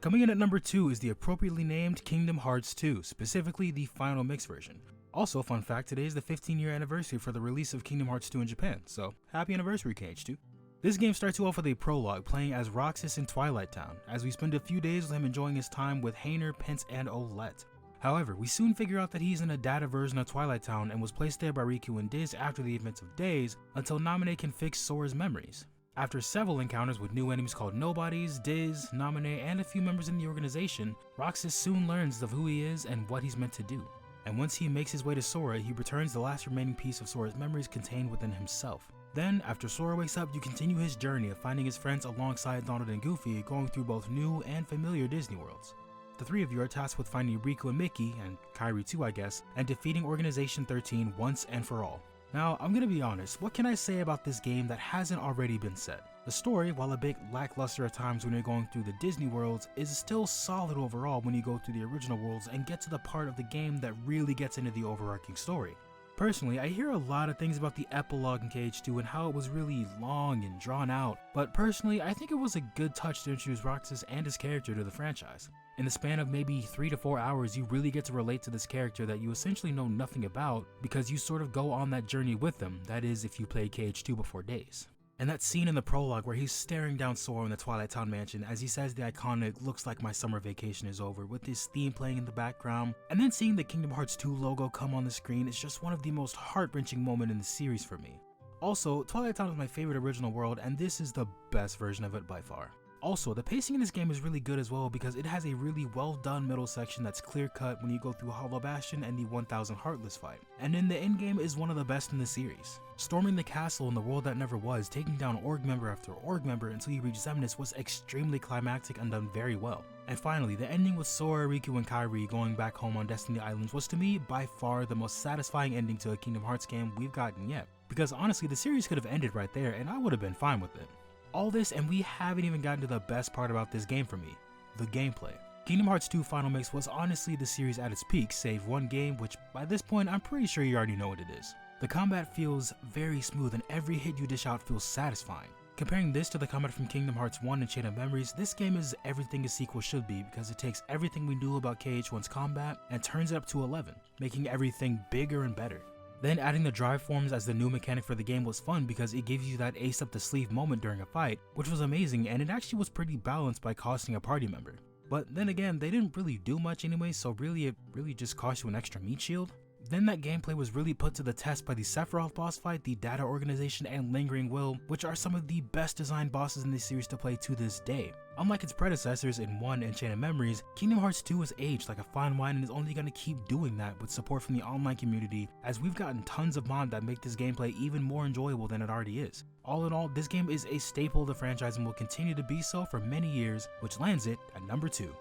Coming in at number 2 is the appropriately named Kingdom Hearts 2, specifically the final mix version. Also, fun fact, today is the 15-year anniversary for the release of Kingdom Hearts 2 in Japan, so happy anniversary KH2. This game starts you off with a prologue playing as Roxas in Twilight Town, as we spend a few days with him enjoying his time with Hayner, Pence, and Olette. However, we soon figure out that he's in a data version of Twilight Town and was placed there by Riku and Diz after the events of Days until Naminé can fix Sora's memories. After several encounters with new enemies called Nobodies, Diz, Naminé, and a few members in the organization, Roxas soon learns of who he is and what he's meant to do. And once he makes his way to Sora, he returns the last remaining piece of Sora's memories contained within himself. Then, after Sora wakes up, you continue his journey of finding his friends alongside Donald and Goofy, going through both new and familiar Disney worlds. The three of you are tasked with finding Riku and Mickey, and Kairi too I guess, and defeating Organization 13 once and for all. Now, I'm gonna be honest, what can I say about this game that hasn't already been said? The story, while a bit lackluster at times when you're going through the Disney worlds, is still solid overall when you go through the original worlds and get to the part of the game that really gets into the overarching story. Personally, I hear a lot of things about the epilogue in KH2 and how it was really long and drawn out, but personally, I think it was a good touch to introduce Roxas and his character to the franchise. In the span of maybe 3 to 4 hours, you really get to relate to this character that you essentially know nothing about because you sort of go on that journey with them, that is if you played KH2 before Days. And that scene in the prologue where he's staring down Sora in the Twilight Town mansion as he says the iconic "looks like my summer vacation is over" with his theme playing in the background, and then seeing the Kingdom Hearts 2 logo come on the screen is just one of the most heart-wrenching moments in the series for me. Also, Twilight Town is my favorite original world, and this is the best version of it by far. Also, the pacing in this game is really good as well because it has a really well done middle section that's clear cut when you go through Hollow Bastion and the 1000 Heartless fight, and in the endgame is one of the best in the series. Storming the castle in the world that never was, taking down org member after org member until you reach Xemnas was extremely climactic and done very well. And finally, the ending with Sora, Riku, and Kairi going back home on Destiny Islands was to me by far the most satisfying ending to a Kingdom Hearts game we've gotten yet, because honestly the series could have ended right there and I would have been fine with it. All this and we haven't even gotten to the best part about this game for me, the gameplay. Kingdom Hearts 2 Final Mix was honestly the series at its peak, save one game which by this point I'm pretty sure you already know what it is. The combat feels very smooth and every hit you dish out feels satisfying. Comparing this to the combat from Kingdom Hearts 1 and Chain of Memories, this game is everything a sequel should be because it takes everything we knew about KH1's combat and turns it up to 11, making everything bigger and better. Then adding the drive forms as the new mechanic for the game was fun because it gives you that ace up the sleeve moment during a fight, which was amazing, and it actually was pretty balanced by costing a party member. But then again, they didn't really do much anyway, so really it just cost you an extra meat shield. Then that gameplay was really put to the test by the Sephiroth boss fight, the Data Organization, and Lingering Will, which are some of the best designed bosses in this series to play to this day. Unlike its predecessors in 1 and Chain of Memories, Kingdom Hearts 2 has aged like a fine wine and is only going to keep doing that with support from the online community, as we've gotten tons of mods that make this gameplay even more enjoyable than it already is. All in all, this game is a staple of the franchise and will continue to be so for many years, which lands it at number 2.